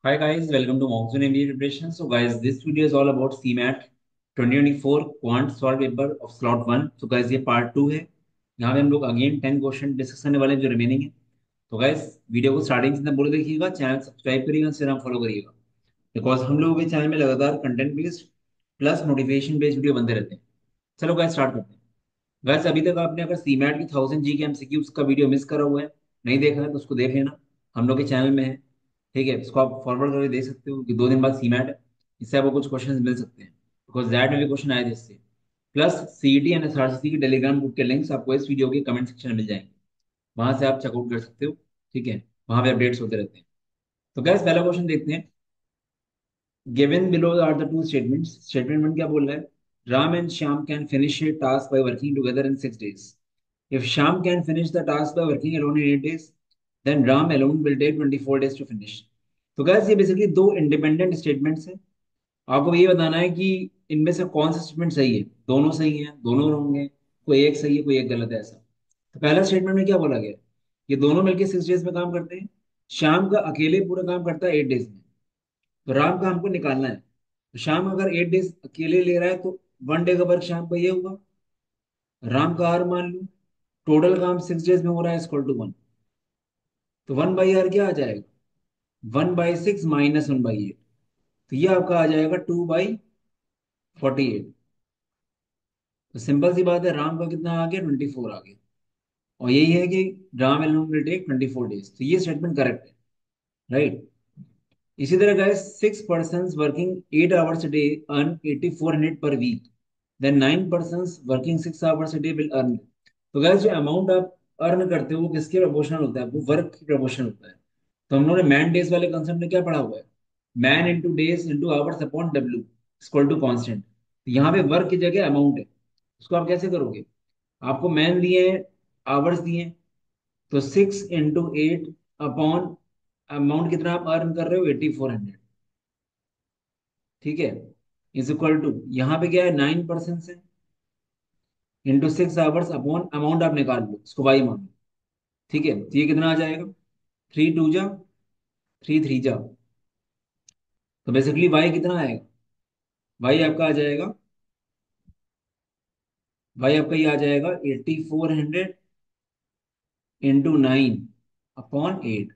Hi guys, welcome to Monsoon MBA Preparation. So guys, this video is all about CMAT 2024 Quant Solve Paper of Slot 1. So guys, ये part 2 है। यहाँ पे हम लोग again 10 question discuss करने वाले हैं जो रिमेनिंग है। तो गाइस, वीडियो को स्टार्टिंग से पूरा देखिएगा, चैनल सब्सक्राइब करिएगा, इंस्टाग्राम फॉलो करिएगा। बिकॉज हम लोगों के चैनल में लगातार content based plus motivation based video बनते रहते हैं। चलो गाइस स्टार्ट करते हैं। गाइस, अभी तक आपने अगर सीमैट की 1000 जी के एमसीक्यूज का वीडियो मिस करा हुआ है, नहीं देखा है तो उसको देख लेना, हम लोग के चैनल में है। ठीक है, इसको आप फॉरवर्ड करके देख सकते हो कि 2 दिन बाद सीमैट है। इससे आपको कुछ क्वेश्चन मिल सकते हैं, बिकॉज दैट में भी क्वेश्चन आए थे इससे। प्लस सीईटी एंड एसआरसीसी की टेलीग्राम ग्रुप के लिंक्स आपको इस वीडियो के कमेंट सेक्शन में मिल जाएंगे, वहां से आप चेकआउट कर सकते हो। ठीक है, वहां पे अपडेट्स होते रहते हैं। तो गैस, पहला क्वेश्चन देखते हैं। Given below are the two statements. Statement one क्या बोल रहा है? Ram and Shyam can finish a task by working together in 6 days. If Sham can finish the task by working alone in 8 days, then Ram alone will take 24 days to finish. तो gas, ये basically दो independent statements हैं। आपको ये बताना है कि इनमें से कौन सा स्टेटमेंट सही है। दोनों सही है, दोनों रॉन्ग है, कोई एक सही है, कोई एक गलत है, ऐसा। तो पहला स्टेटमेंट में क्या बोला गया? ये दोनों मिलकर 6 डेज में काम करते हैं। शाम का अकेले पूरा काम करता है 8 डेज में। तो राम का हमको निकालना है। तो शाम अगर 8 डेज अकेले ले रहा है तो 1 डे का वर्क शाम का ये होगा। राम का आर मान लो, टोटल काम 6 डेज में हो रहा है, इक्वल टू 1। तो 1/r क्या आ जाएगा? 1/6 माइनस 1/8। तो ये आपका आ जाएगा 2/48। तो सिंपल सी बात है, राम का कितना आ गया? 24 आ गया। और यही है कि Ram alone will take 24 days. तो ये स्टेटमेंट करेक्ट है, राइट। इसी तरह guys, 6 person working 8 hours a day earn 8400 per week, then 9 person working 6 hours a day will earn. तो गाइस, जो अमाउंट आप अर्न करते हो वो किसके प्रोपोर्शनल होता है? वो वर्क के प्रोपोर्शनल होता है। तो हम लोगों ने मैन डेज वाले कंसेप्ट में क्या पढ़ा हुआ है? Man into days into hours upon W equal to constant. तो यहाँ पे वर्क की जगह अमाउंट है। उसको आप कैसे करोगे? आपको मैन दिए हैं, आवर्स दिए हैं, तो 6 इंटू 8 अपॉन अमाउंट कितना आप अर्न कर रहे हो? 8400। ठीक है, इज इक्वल टू, यहाँ पे क्या है? 9 पर्सन है, इंटू 6 आवर्स अपॉन अमाउंट आप निकाल लो, इसको वाई मान लो। ठीक है, तो ये कितना आ जाएगा? 3 2 जा, 3 3 जा। तो बेसिकली वाई कितना आएगा? वाई आपका आ जाएगा, भाई आपका ये आ जाएगा 8400 इंटू 9 अपॉन 8।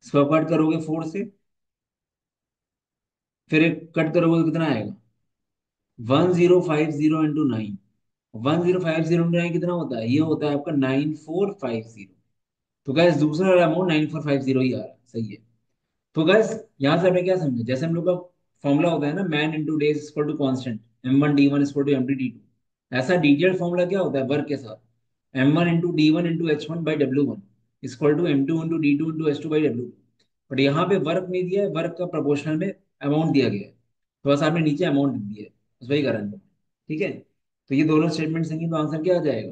इसको कट करोगे 4 से, फिर एक कट करोगे तो कितना आएगा? 1050 इंटू 9। 1050 इंटू 9 कितना होता है? ये होता है आपका 9450। तो गैस, दूसरा अमाउंट 9450 ही आ रहा है, सही है। तो गैस, यहाँ से हमने क्या समझा? जैसे हम लोग का फॉर्मूला होता है ना, man into days equal to constant, M1 D1 equal to M2 D2। ऐसा डिटेल्ड फॉर्मूला क्या होता है वर्क के साथ? M1 into D1 into H1 by W1 equal to M2 into D2 into H2 by W। But यहाँ पे work नहीं दिया है, वर्क का प्रोपोर्शनल में अमाउंट दिया गया है। तो बस आपने नीचे अमाउंट लिख दिया है, बस वही करा है। ठीक है, तो ये दोनों स्टेटमेंट सही है, तो आंसर क्या आ जाएगा?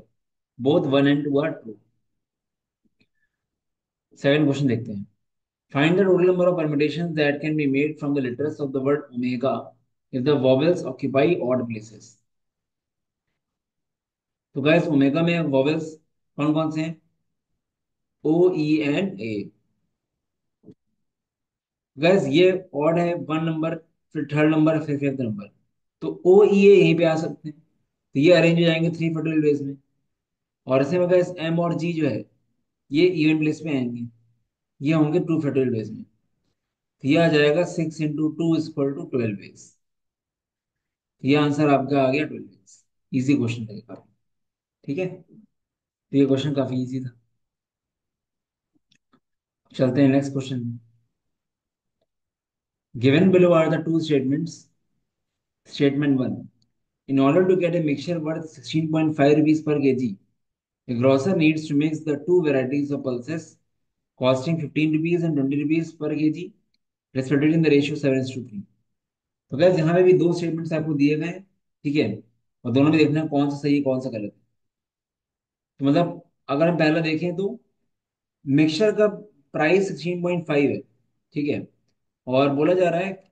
Both 1 and 2 are true. Second question देखते हैं। Find the total number of permutations that can be made from the letters of the word omega if the vowels occupy odd places. तो gas, omega में vowels कौन कौन से हैं? ओ, E and A. Gas, ये odd है 1 number, फिर third number, फिर फिफ्थ नंबर। तो ओ ई ए यहीं पे आ सकते हैं, तो ये अरेंज हो जाएंगे 3 फैक्टोरियल वेज में। और ऐसे में गैस, एम और जी जो है, ये इवन प्लेस में आएंगे, ये होंगे 2 फैक्टोरियल वेज में। तो ये आ जाएगा 6 इंटू 2 इक्वल टू 12 वेज। ये आंसर आपका आ गया 12 वेज। इजी क्वेश्चन था ये काफी। ठीक है, तो ये क्वेश्चन काफी इजी था। चलते हैं नेक्स्ट क्वेश्चन में। Given below are the two statements. Statement one, in order to get a mixture worth 16.5 rupees per kg, a grocer needs to mix the two varieties of pulses costing 15 rupees and 20 rupees per kg, respectively in the ratio 7:3। तो gas, यहाँ पे भी दो statements आपको दिए गए हैं। ठीक है, और दोनों में देखना है कौन सा सही है कौन सा गलत है। तो मतलब, अगर हम पहला देखें तो मिक्सचर का प्राइस 16.5 है। ठीक है, और बोला जा रहा है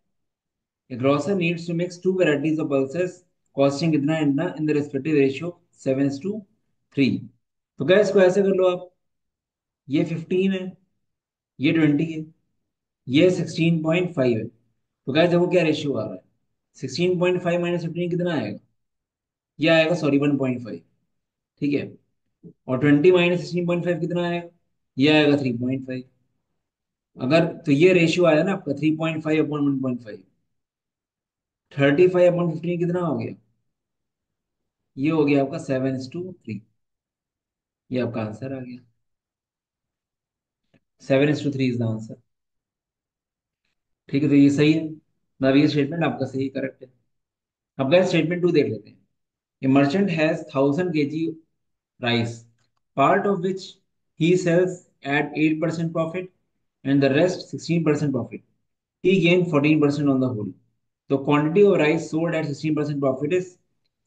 a grocer needs to mix two varieties of pulses costing इतना इतना in the respective ratio 7:3। तो क्या, इसको ऐसे कर लो आप, ये 15 है, ये 20 है। ये 16.5 है। तो गाइस देखो क्या रेशियो आ रहा है। 16.5 माइनस 15 कितना आएगा? ये आएगा, सॉरी, 1.5। ठीक है। और 20 माइनस 16.5 कितना आएगा? ये आएगा 3.5। अगर तो ये रेशियो आया ना आपका 3.5/1.5। 35/15 कितना हो गया? ये हो गया आपका 7:3। ये आपका आंसर आ गया। 7:3 इज द आंसर। ठीक है, तो ये सही है। मतलब ये स्टेटमेंट आपका सही, करेक्ट है। अब गाइस स्टेटमेंट टू देख लेते हैं। ए merchant has 1000 kg rice, part of which he sells at 8% profit and the rest 16% profit. He gained 14% on the whole. The quantity of rice sold at 16% profit is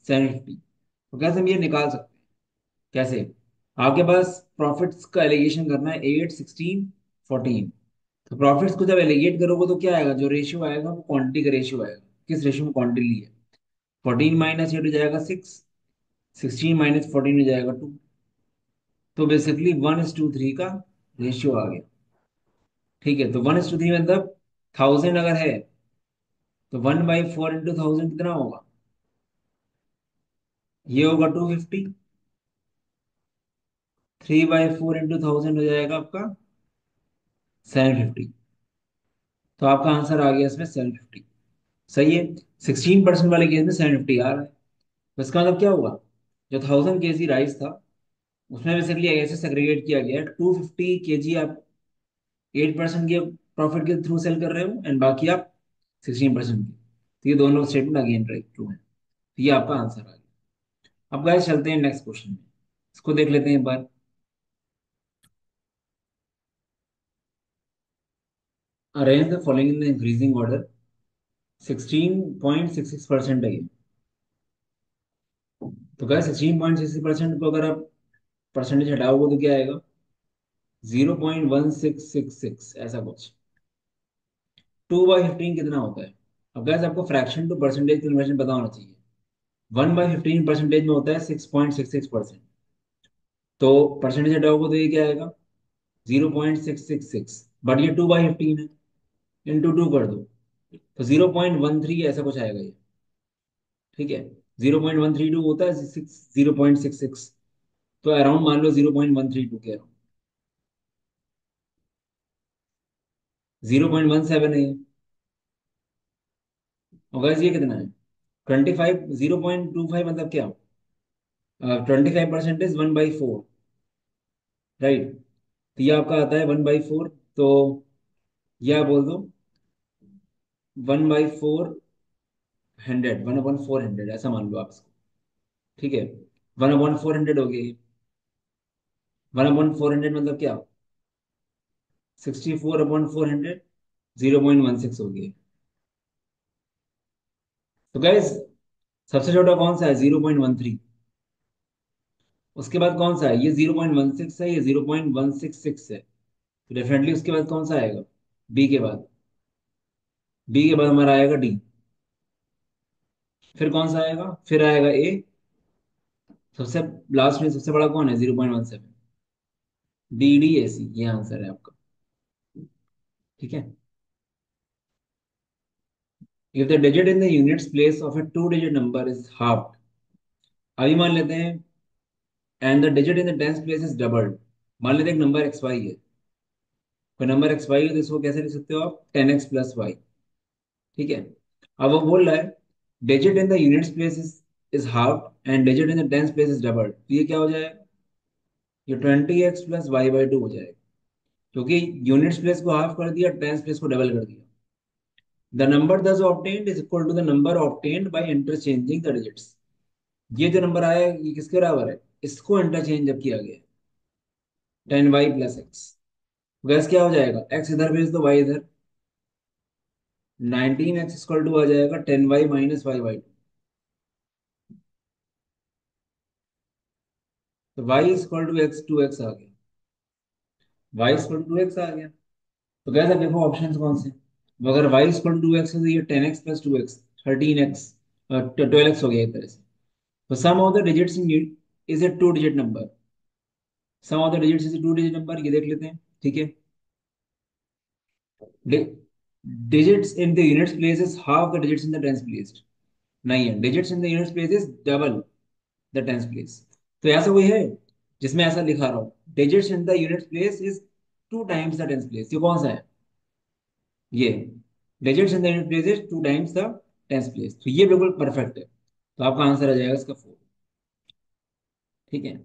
750. तो कैसे हम ये निकाल सकते हैं? कैसे? आपके पास प्रॉफिट्स का एलिगेशन करना है, 8, 16, 14। तो प्रॉफिट्स को जब एलिगेट करोगे तो क्या आएगा? जो रेशियो आएगा वो क्वांटिटी का रेशियो आएगा। किस रेशियो में क्वांटिटी ली है? 14 माइनस 8 हो जाएगा 6, 16 माइनस 14 हो जाएगा 2। तो बेसिकली 1:3 का रेशियो आ गया। ठीक है, तो 1:3 मतलब 1000 अगर है तो 1/4 इंटू 1000 कितना होगा? ये होगा 250। 3/4 इंटू 1000 हो जाएगा आपका 750। तो आपका आंसर आ गया इसमें 750। सही है। 16% वाले केस में 750 आ रहा है। तो इसका मतलब क्या हुआ? जो 1000 kg राइस था उसमें बेसिकली ऐसे सेग्रीगेट किया गया है, 250 kg आप 8% के प्रॉफिट के थ्रू सेल कर रहे हो एंड बाकी आप 16% की। तो ये दोनों स्टेटमेंट अगेन राइट ट्रू है। तो ये आपका आंसर आ गया। अब गाइस चलते हैं नेक्स्ट क्वेश्चन में। इसको देख लेते हैं एक बार। Arrange the following in the increasing order. 16.66% है ये। तो गाइस 16.66% को अगर आप परसेंटेज हटाओगे तो क्या आएगा? 0.1666 ऐसा कुछ। 2/15 कितना होता है? अब गाइस आपको फ्रैक्शन टू परसेंटेज कन्वर्जन पता होना चाहिए। 1/15 परसेंटेज में होता है 6.66%। तो परसेंटेज हटाओगे तो ये क्या आएगा? 0.666। बट ये 2/15 है, इंटू 2 कर दो तो 0.13 ऐसा कुछ आएगा ये। ठीक है। 0.132 होता है 0.66। तो अराउंड मान लो 0.132 के अराउंड। 0.17 है ये। और गाइस ये कितना है? 25। 0.25 मतलब क्या? 25% इज 1/4। राइट। तो ये आपका आता है 1/4। तो ये आप बोल दो 1/400, 1/400 ऐसा मान लो आप इसको। ठीक है। 1/400 हो गई। 1/400 मतलब क्या? 64/400। 0.16 हो गई। तो गैस सबसे छोटा कौन सा है? 0.13। उसके बाद कौन सा है? ये 0.16 है, ये 0.166 है। तो डेफिनेटली उसके बाद कौन सा आएगा? बी के बाद। बी के बाद हमारा आएगा डी। फिर कौन सा आएगा? फिर आएगा ए। सबसे लास्ट में सबसे बड़ा कौन है? 0.17। डी डी ए सी, ये आंसर है आपका। ठीक है। If the digit in the units place of A two digit number is half, अभी मान लेते हैं, and the digit in the tens place is doubled. मान लेते हैं एक नंबर एक्स वाई है। कोई नंबर एक्स वाई है तो इसको कैसे लिख सकते हो आप? 10x+y। ठीक है। अब वो बोल रहा है digit in the units place is half and digit in the tens place is doubled. तो ये क्या हो जाएगा? ये 20x+y/2 हो जाएगा। क्योंकि यूनिट्स प्लेस को हाफ कर दिया, टेंस प्लेस को डबल कर दिया। The number thus obtained is equal to the number obtained by interchanging the digits। ये जो नंबर आया है ये किसके बराबर है? इसको इंटरचेंज जब किया गया, 10y+x। गैस क्या हो जाएगा? x इधर भेज दो, y इधर। 19x आ जाएगा 10y - y/2। तो y x 2x आ गया। y 2x आ गया। तो गैस अब देखो ऑप्शंस कौन से। तो अगर y 2x है तो ये 10x+2x 13x, 12x हो गया एक तरह से। तो sum of the digits in is a two digit number. Sum of the digits is a two digit number, ये देख लेते हैं। ठीक है। Digits in the units place is half the digits in the tens place. नहीं है, digits in the units place is double the tens place. तो ऐसा कोई है जिसमें ऐसा लिखा रहा हो, digits in the units place is two times the tens place, ये कौन सा है? ये digits in the unit place is two times the tens place, तो ये बिल्कुल परफेक्ट है। तो आपका आंसर आ जाएगा इसका 4। ठीक है।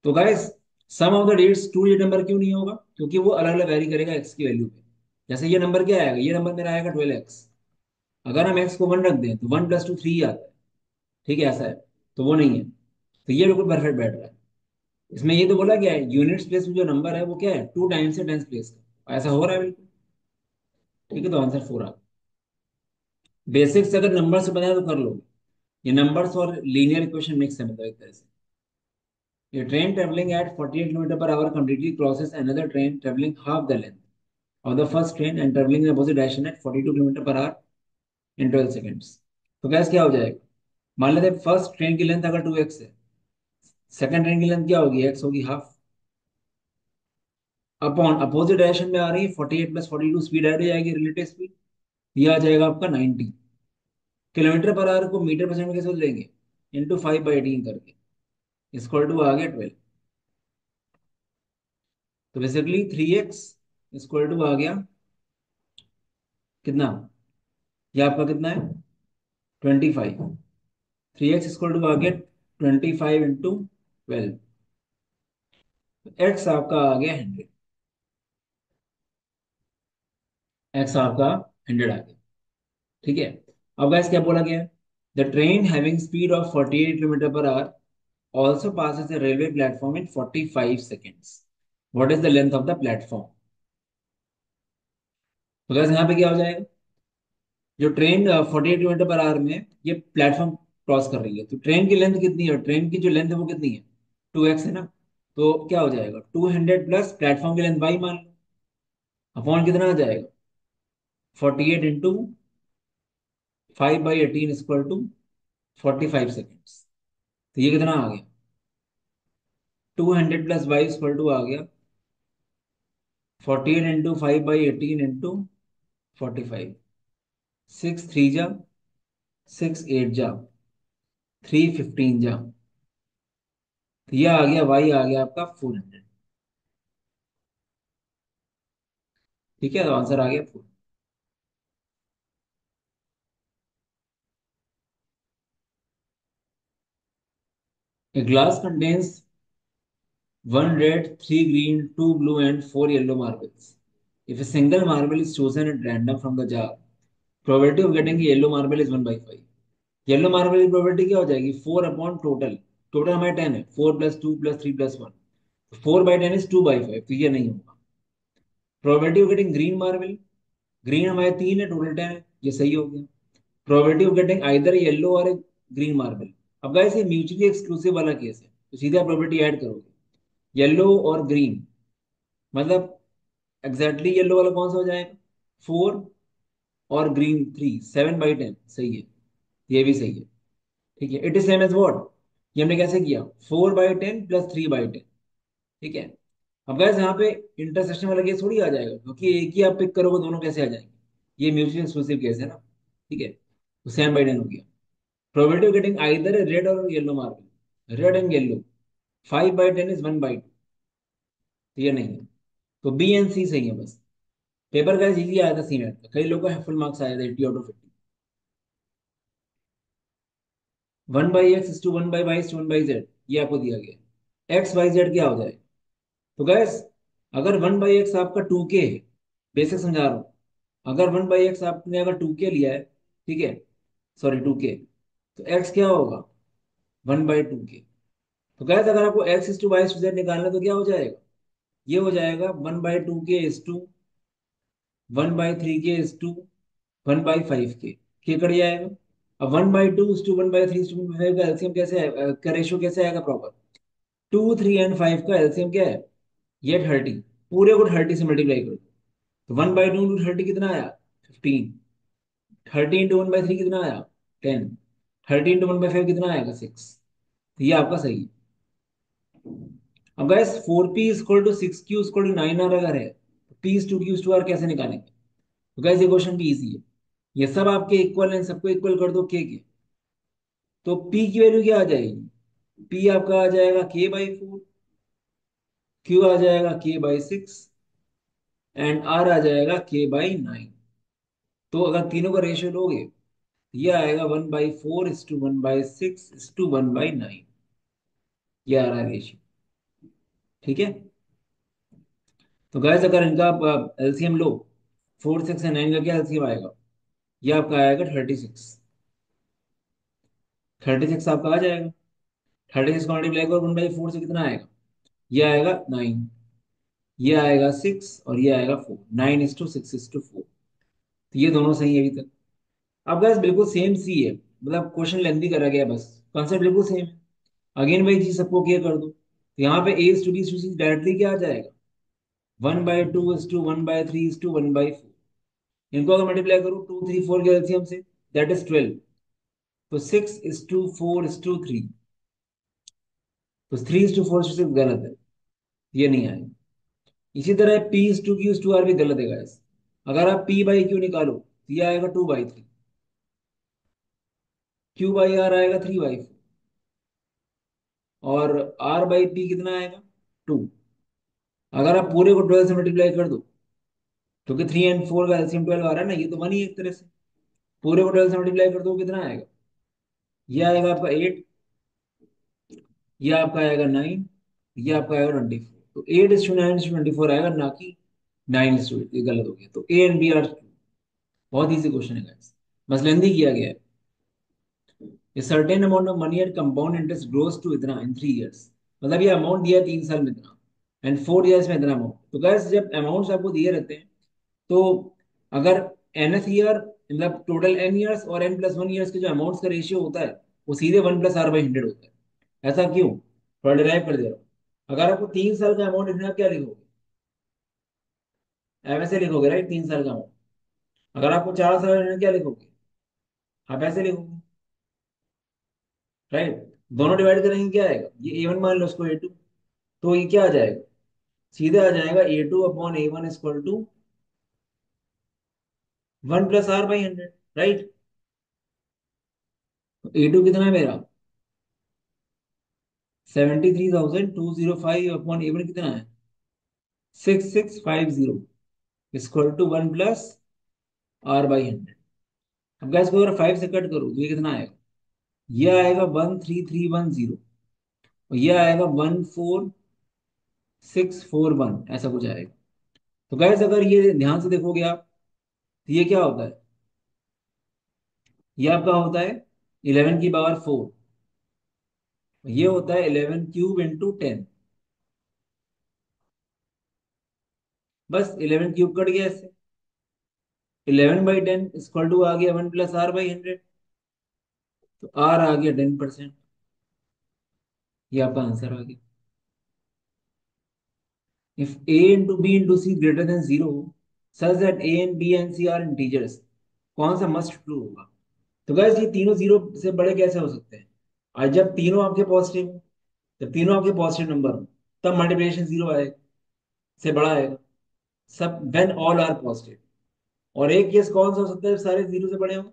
तो guys, sum of the digits two digit number क्यों नहीं होगा? क्योंकि वो अलग अलग वेरी करेगा एक्स की वैल्यू पे। जैसे ये नंबर क्या आएगा, ये नंबर मेरा आएगा 12x। अगर हम एक्स को 1 रख दें तो 1 + 2 3 आता है। ठीक है, ऐसा है। तो वो नहीं है, तो ये बिल्कुल परफेक्ट बैठ रहा है। इसमें ये तो बोला गया है यूनिट्स प्लेस में जो नंबर है वो क्या है, टू टाइम्स है टेंस प्लेस का, ऐसा हो रहा है बिल्कुल। ठीक है, तो आंसर 4 आ। बेसिक्स अगर नंबर से बनाए तो कर लो। ये नंबर्स और लीनियर इक्वेशन मिक्स है, मतलब एक तरह से। A train traveling at 48 km per hour completely crosses another train traveling half the length of the first train and traveling in opposite direction at 42 km per hour in 12 seconds. तो gas क्या हो जाएगा? मान लेते हैं first train की length अगर 2x है, सेकंड ट्रेन की लेंथ क्या होगी, x होगी हाफ। अपॉन अपोजिट डायरेक्शन में आ रही है 48 + 42 स्पीड ऐड हो जाएगी, रिलेटिव स्पीड। ये आ जाएगा आपका 90 किलोमीटर पर आवर को मीटर पर सेकंड में कैसे बदलेंगे, इंटू 5/18 करके, इक्वल टू आ गया 12। तो बेसिकली 3x इक्वल टू आ गया कितना, ये आपका कितना है 25। 3x इक्वल टू आ गया 25 × 12। एक्स आपका आ गया 100। एक्स आपका 100 आ गया। ठीक है। अब गैस क्या बोला गया है, the train having speed of 48 kilometre per hour also passes the railway platform in 45 seconds. What is the length of the platform? तो गैस यहाँ पे क्या हो जाएगा, जो ट्रेन 48 किलोमीटर पर आवर में ये प्लेटफॉर्म क्रॉस कर रही है, तो ट्रेन की लेंथ कितनी है, ट्रेन की जो लेंथ है वो कितनी है, 2x है ना। तो क्या हो जाएगा, 200 प्लस प्लेटफॉर्म की लेंथ बाई मान लो, अपॉन कितना आ जाएगा, 48 × 5/18 इक्वल टू 45 सेकेंड्स। तो ये कितना आ गया, 200 + 22 इक्वल टू आ गया 48 × 5/18 × 45। 6 3 जा, 6 8 जा, 3 15 जा, तो ये आ गया, वाई आ गया आपका 400। ठीक है, तो आंसर आ गया 4। A glass contains one red, three green, two blue, and four yellow marbles. If a single marble is chosen at random from the jar, probability of getting a yellow marble is 1/5। Yellow marble की probability क्या हो जाएगी, 4/टोटल। Total हमारे 10 है, 4 + 2 + 3 + 1। 4/10 is 2/5, तो ये नहीं होगा। Probability of getting green marble, green हमारे 3 है, टोटल 10 है, ये सही हो गया। Probability of getting either yellow और ग्रीन मार्बल। अब गाइस ये म्यूचुअली एक्सक्लूसिव वाला केस है, तो सीधे आप प्रोबेबिलिटी ऐड करोगे, येलो और ग्रीन, मतलब एग्जैक्टली येलो वाला कौन सा हो जाएगा, 4, और ग्रीन 3, 7/10 सही है, ये भी सही है। ठीक है, it is same as what, ये हमने कैसे किया, 4/10 + 3/10। ठीक है। अब गैस यहाँ पे इंटरसेक्शन वाला केस थोड़ी आ जाएगा, क्योंकि एक ही आप पिक करोगे दोनों कैसे आ जाएंगे, ये म्यूचुअली एक्सक्लूसिव केस है ना। ठीक है, तो 7/10 हो गया। Probability of getting either red और yellow marble, red and yellow, 5/10 is 1/2, तो ये नहीं है। तो बी एंड सी सही है बस। पेपर का इजी आया था सी नेट का, कई लोगों को फुल मार्क्स आया था 80 आउट ऑफ 50। 1/x/1/y/1/z, ये आपको दिया गया, x y z क्या हो जाएगा। तो गैस अगर 1/x आपका 2k है, बेसिक समझा रहा हूँ, अगर 1/x आपने अगर 2k लिया है, ठीक है, सॉरी 2k, तो x क्या होगा, 1/2k। तो गैस अगर आपको x/y/z निकालना है, तो क्या हो जाएगा, ये हो जाएगा 1/2k/1/3k/1/5k, के कट जाएगा। अब 1/2/1/3/5 का एलसीएम कैसे है, का रेशियो कैसे आएगा प्रॉपर, 2 3 एंड 5 का एलसीएम क्या है, ये 30, पूरे को 30 से मल्टीप्लाई करो, तो 1/2 × 30 कितना आया, 15। 30 × 1/3 कितना आया, 10। 30 × 1/5 कितना आएगा, 6। तो ये आपका सही है। अब गैस 4p = 6q = 9 अगर है, P is to Q is to R कैसे निकालेंगे? तो गाइस ये क्वेश्चन भी इजी है। ये सब आपके इक्वल हैं, सबको इक्वल कर दो के। तो पी की वैल्यू क्या आ जाएगी? पी आपका आ जाएगा k/4, क्यू आ जाएगा k/6 एंड आर आ जाएगा k/9। तो अगर तीनों का रेशियो लोगे तो ये आएगा 1/4:1/6:1/9। ये आ रहा है रेशियो। ठीक है। तो गाइस अगर इनका आप एलसीएम लो, 4 6 और 9 का क्या एलसीएम आएगा? ये आपका आएगा 36। 36 आपका आ जाएगा। 36 को मल्टीप्लाई करो 1/4 से, कितना आएगा? ये आएगा 9, ये आएगा 6 और ये आएगा 4। 9:6:4। तो ये दोनों सही है अभी तक। अब गाइस बिल्कुल सेम सी है, मतलब क्वेश्चन लेंथी करा गया है, बस कॉन्सेप्ट बिल्कुल सेम है। अगेन वही चीज सबको क्लियर कर दो, तो यहाँ पे A to B to C directly क्या आ जाएगा? 1/2:1/3:1/4। इनको अगर मल्टीप्लाई करो 2 3 4 के एलसीएम से, दैट इज 12। तो 6:4:3। तो 3:4:6 गलत है, ये नहीं आएगा। इसी तरह P/Q/R भी गलत है गाइस। अगर आप P/Q निकालो तो ये आएगा 2/3। Q/R आएगा 3/4। और R/P कितना आएगा? 2। अगर आप पूरे को 12 से मल्टीप्लाई कर दो, क्योंकि 3 और 4 का एलसीएम 12 आ रहा है ना, ये तो 1 ही है एक तरह से। पूरे को 12 से मल्टीप्लाई कर दो कितना आएगा? ये आएगा आपका 8, ये आपका आएगा 9, ये आपका आएगा 24। तो 8:9:24 आएगा, ना कि 9:8। ये गलत हो गया। तो ए एंड बी आर। बहुत इजी क्वेश्चन है गाइस, बस लेंदी किया गया है। A certain amount of money at compound interest grows to इतना in 3 years। मतलब ये अमाउंट दिया है 3 साल में इतना, एंड 4 years में इतना अमाउंट। तो गैस जब अमाउंट्स आपको दिए रहते हैं, तो अगर nth ईयर, मतलब टोटल n ईयर्स और n+1 ईयर्स के जो अमाउंट्स का रेशियो होता है, वो सीधे 1+r/100 होता है। ऐसा क्यों? थोड़ा डिराइव कर दे रहा हूँ। अगर आपको 3 साल का अमाउंट लिखना है, आप क्या लिखोगे? ऐसे लिखोगे राइट, 3 साल का अमाउंट। अगर आपको 4 साल का लिखना है, क्या लिखोगे? आप ऐसे लिखोगे, राइट। दोनों डिवाइड करेंगे, क्या आएगा? ये A1 मान लो, उसको A2। तो ये क्या आ जाएगा? सीधे आ जाएगा A2/A1 = 1+R/100, राइट। A2 कितना है मेरा? 73,205 कितना है? 6650 = 1+R/100। अब गैस को अगर 5 से कट करो तो ये कितना आएगा? ये आएगा 13310, और ये आएगा 14641, ऐसा कुछ आएगा। तो गैस अगर ये ध्यान से देखोगे आप, तो ये क्या होता है? ये आपका होता है 11⁴। ये होता है 11³ × 10। बस 11³ कट गया इससे। 11/10 = आ गया 1+R/100। तो आर आ गया 10%। ये आपका आंसर आ गया। If A × B × C greater than 0 such that A and B and C are integers, कौन सा मस्ट ट्रू होगा? तो गाइस ये तीनों जीरो से बड़े कैसे हो सकते हैं? आज जब तीनों आपके पॉजिटिव हो, जब तीनों आपके पॉजिटिव नंबर हो, तब मल्टीप्लिकेशन जीरो आएगा, से बड़ा आएगा। सब व्हेन ऑल आर पॉजिटिव। और एक केस कौन सा हो सकता है जब सारे जीरो से बड़े हो?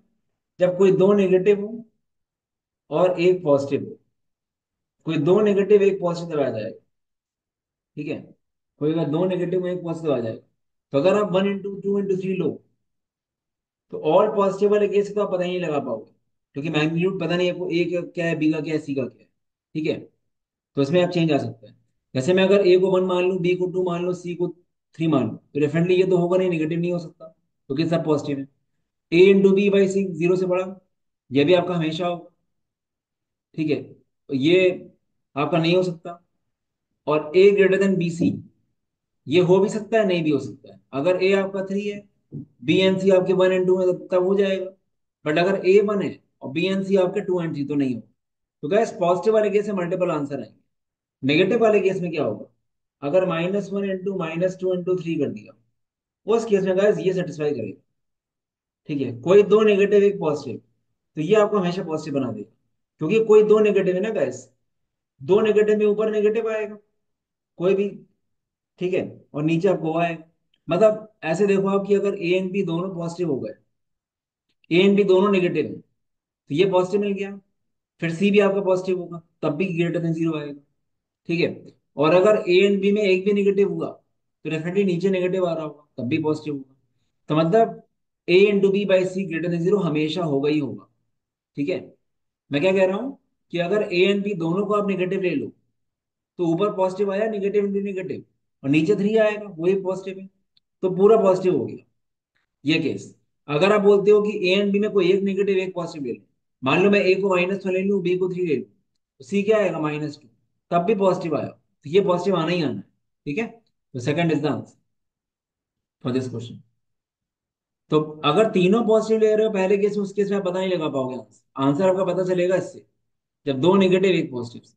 जब कोई दो नेगेटिव हो और एक पॉजिटिव हो। कोई दो नेगेटिव एक पॉजिटिव आ जाएगा, ठीक है। कोई अगर दो नेगेटिव में एक पॉजिटिव आ जाएगा, तो अगर आप 1 × 2 × 3 लो, तो ऑल पॉजिटिव वाले केस का आप पता ही नहीं लगा पाओगे, क्योंकि मैग्नीट्यूड पता नहीं आपको ए का क्या है, बी का क्या है, सी का क्या है। ठीक है। तो इसमें आप चेंज आ सकता है। जैसे मैं अगर ए को 1 मान लूँ, बी को 2 मान लूँ, सी को 3 मान लूँ, तो डेफिनेटली ये तो होगा नहीं, नेगेटिव नहीं हो सकता, क्योंकि सब पॉजिटिव है। A × B/C जीरो से बड़ा, ये भी आपका हमेशा हो। ठीक है, तो ये आपका नहीं हो सकता। और A > B C, ये हो भी सकता है, नहीं भी हो सकता है। अगर ए आपका 3 है, बी एंड सी आपके 1 और 2 है, तब हो जाएगा। बट अगर A 1 है और बी एंड सी आपके 2 और 3, तो नहीं हो। तो गैस पॉजिटिव वाले केस में मल्टीपल आंसर आएंगे। नेगेटिव वाले केस में क्या होगा? अगर -1 × -2 × 3 कर दिया, उस केस में गैस ये सेटिस्फाई करेगा। ठीक है, कोई दो नेगेटिव एक पॉजिटिव, तो ये आपको हमेशा पॉजिटिव बना देगा, क्योंकि कोई दो नेगेटिव है ना गैस। दो नेगेटिव में ऊपर नेगेटिव आएगा कोई भी, ठीक है, और नीचे आपको आएगा। मतलब ऐसे देखो आप कि अगर ए एंड बी दोनों पॉजिटिव हो गए, ए एंड बी दोनों नेगेटिव है, तो ये पॉजिटिव मिल गया। फिर सी भी आपका पॉजिटिव होगा, तब भी ग्रेटर देन जीरो आएगा। ठीक है। और अगर ए एंड बी में एक भी नेगेटिव हुआ, तो डेफिनेटली नीचे नेगेटिव आ रहा होगा, तब भी पॉजिटिव होगा। तो मतलब A into B by C greater than zero हमेशा होगा ही होगा। ठीक है। मैं क्या कह रहा हूँ कि अगर ए एंड बी दोनों को आप नेगेटिव ले लो, तो ऊपर पॉजिटिव आया, नेगेटिव इंटू नेगेटिव, और नीचे थ्री आएगा, वही पॉजिटिव है, तो पूरा पॉजिटिव हो गया। ये केस। अगर आप बोलते हो कि ए एंड बी में कोई एक नेगेटिव एक पॉजिटिव ले लो, मान लो मैं ए को -1 ले लूँ, बी को 3 ले लूँ, तो सी क्या आएगा -2, तब भी पॉजिटिव आया, तो ये पॉजिटिव आना ही आना है। ठीक है। तो second is the answer for this question. तो अगर तीनों पॉजिटिव ले रहे हो पहले केस में, उस केस में आप पता नहीं लगा पाओगे आंसर। आंसर आपका पता चलेगा इससे, जब दो नेगेटिव एक पॉजिटिव।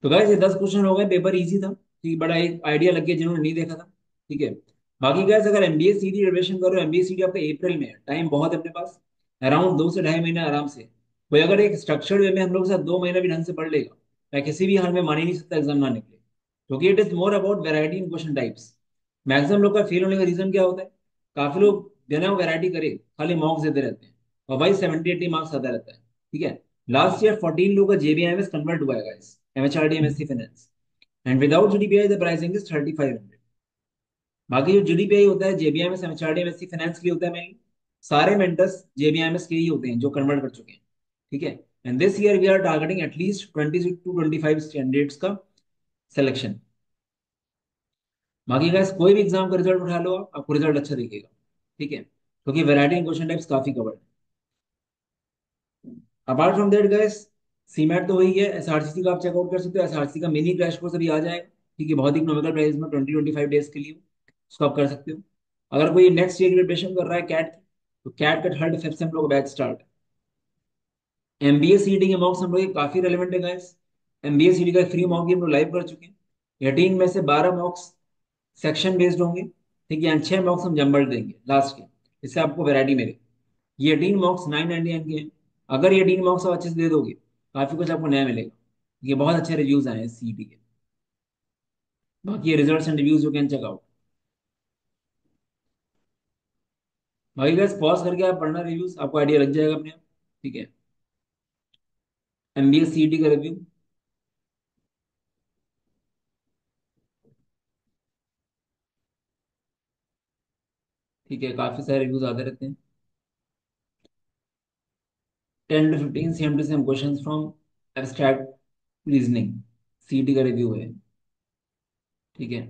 तो गाइस ये 10 क्वेश्चन हो गए, पेपर इजी था, ठीक, बड़ा एक आइडिया लग गया जिन्होंने नहीं देखा था। ठीक है। बाकी गाइस अगर एमबीए सीडी रिविजन करो, एमबीए सीडी आपका अप्रैल में है, टाइम बहुत है अपने पास, अराउंड 2 से ढाई महीने आराम से। कोई अगर एक स्ट्रक्चर्ड वे में हम लोग के साथ 2 महीना भी ढंग से पढ़ लेगा, मैं किसी भी हाल में मान ही नहीं सकता एग्जाम ना निकले, क्योंकि it is more about variety in question types. Maximum लोग का फेल होने का रीजन क्या होता है? काफी लोग बिना वैरायटी करे खाली मॉक्स देते रहते हैं, और भाई 70-80 मार्क्स आता रहता है। ठीक है। लास्ट ईयर 14 लोगों का जेबीआईएमएस कन्वर्ट हुआ है guys, MHRD MSc finance, and without GDPI the pricing is 3500। बाकी जो जीडीपीआई होता है जेबीआईएमएस एमएचआरडी एमएससी फाइनेंस के लिए होता है मेनली, सारे मेंटर्स जेबीआईएमएस के ही होते हैं जो कन्वर्ट कर चुके हैं। ठीक है। And this year we are targeting at least 20 to 25 candidates का सिलेक्शन। बाकी गाइस कोई भी एग्जाम का रिजल्ट उठा लो आप, आपको रिजल्ट अच्छा दिखेगा। ठीक है, क्योंकि वैरायटी इन क्वेश्चन टाइप्स काफी कवर्ड है। Apart from that guys, CMAT तो वही है, एसआरसीसी का आप चेकआउट कर सकते हो, एसआरसी का मिनी क्रैश कोर्स अभी आ जाएगा। ठीक है, बहुत ही इकोनॉमिकल प्राइस में, 20-25 डेज के लिए, उसको आप कर सकते हो। अगर कोई नेक्स्ट ईयर प्रिपरेशन कर रहा है कैट की, तो कैट का 3rd फेब से हम लोग बैच स्टार्ट है। एमबीए सीटी के मॉक्स हम लोग के काफी रेलिवेंट है गाइस। एमबीए सीटी का फ्री मॉक भी हम लोग लाइव कर चुके हैं। 18 में से 12 मॉक्स सेक्शन बेस्ड होंगे। ठीक है, एंड 6 मॉक्स हम जम्बल देंगे लास्ट के, इससे आपको वैरायटी मिलेगी। ये 18 मॉक्स 999 के हैं। अगर ये 18 मॉक्स आप अच्छे से दे दोगे, काफी कुछ आपको नया मिलेगा। ये बहुत अच्छे रिव्यूज आए हैं सीईटी के। बाकी ये results and reviews you can check out. बाकी गैस पॉज करके आप पढ़ना रिव्यूज, आपको आइडिया लग जाएगा अपने आप। ठीक है। एमबीए सीईटी का रिव्यू। ठीक है, काफी सारे रिव्यूज आते रहते हैं। 10 to 15 same to same question from abstract reasoning, CET का रिव्यू है। ठीक है।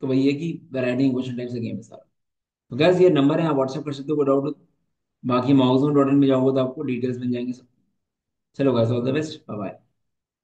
तो वही है कि वैरायटी क्वेश्चन टाइप से गेम है सारा। तो गैस ये नंबर है, आप व्हाट्सएप कर सकते हो, कोई डाउट हो तो। बाकी मॉक्सोन.in में जाओगे तो आपको डिटेल्स मिल जाएंगे सब। चलो guys, all the best, bye bye.